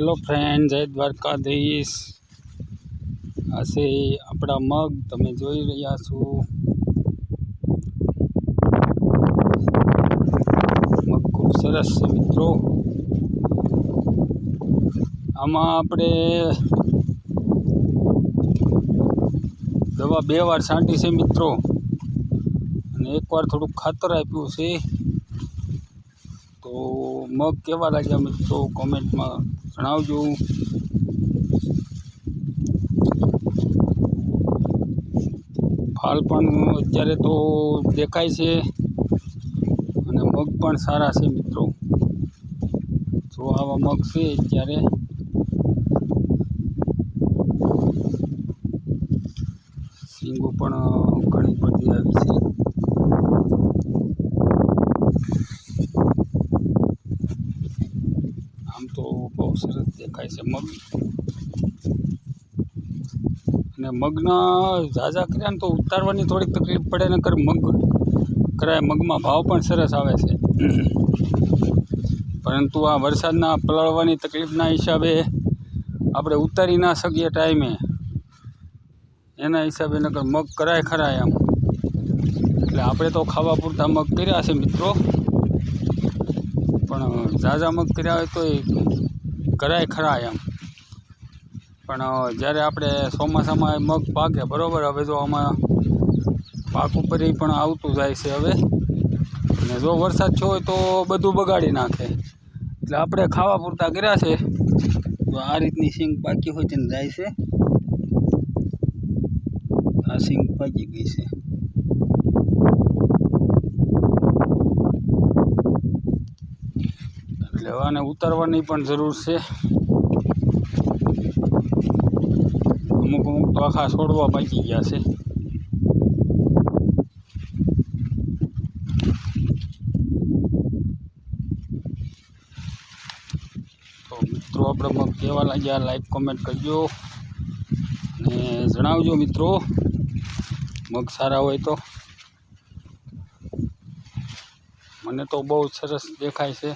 Hello friend, जय द्वारकाधीश। आसे अपना मग तमे जोई रह्या छो। मग खूब सरस छे मित्रों। आमां आपणे दवा 2 વાર छांटी छे मित्रों, अने 1 વાર थोड़ुं खातर आप्युं छे। तो मग केवा लाग्या मित्रों कॉमेंट में जणावजो। फाल पण अत्यारे तो देखाय छे अने मग पण सारा छे मित्रों। जो आवा मग छे अत्यारे सींगो पण घणी बधी आवी छे। आम तो बहुत सरस देखाय छे मग। ने मगना झाजा कर्या तो उतारवानी थोड़ी तकलीफ पड़े, नकर मग कराय मगमां भाव पण सरस आवे छे। परंतु आ वरसादना पलळवानी तकलीफना हिसाबे आपणे उतारी ना सकीए टाइमे, एना हिसाबे नकर मग कराय खरा एम। એટલે આપણે તો ખાવા પૂરતા મગ કર્યા છે મિત્રો, પણ ઝાઝા મગ કર્યા હોય તો કરાય ખરા એમ। પણ જ્યારે આપણે ચોમાસામાં મગ પાકે બરાબર, હવે જો આમાં પાક ઉપર પણ આવતું જાય છે હવે, અને જો વરસાદ થયો હોય તો બધું બગાડી નાખે। એટલે આપણે ખાવા પૂરતા કર્યા છે। તો આ રીતની સિંગ પાકી હોય તેને જાય છે। આ સિંગ પાકી ગઈ છે। એટલે આને ઉતારવાની પણ જરૂર છે। અમુક તો આખા છોડવા પાકી ગયા છે। તો મિત્રો આપણે મગ કેવા લાગ્યા લાઈક કોમેન્ટ કરજો ને જણાવજો મિત્રો। मग सारा होय तो मने तो बहुत सरस देखाय छे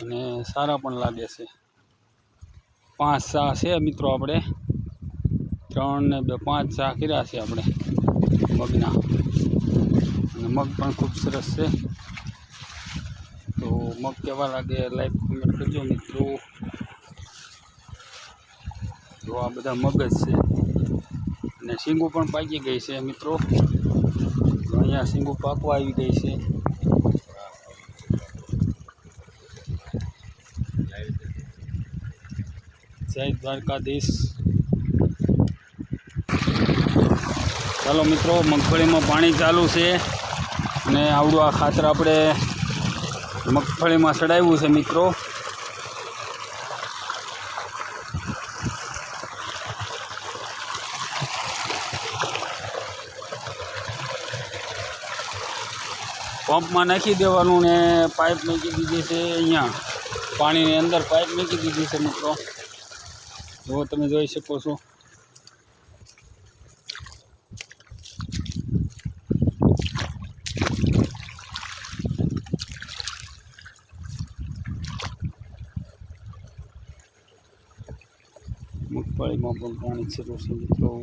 अने सारा पण लागे छे। 5 सा छे मित्रों, आपणे 3 ने 2 5 सा कर्या छे आपणे मगना, अने मग पण खूब सरस छे। तो मग केवा लागे लाइक कमेंट करजो मित्रों। जो आ बधा मग ज छे ने सींगो पण पाकी गई है मित्रों। अहींया सींगो पाकवा आई गई है। जय द्वारकाधीश। चलो मित्रों, मगफળી में पानी चालू है ने आवडું आ खातर આપણે मगफળી में चढ़ाव्યું છે मित्रों। पंप में नाखी देवानुं ने पाइप मूकी दीधी है। अहींया पानी ने अंदर पाइप मूकी दीधी है मित्रों, जो तमे जोई शको छो। मगफळीमां पण पाणी शरू छे मित्रों।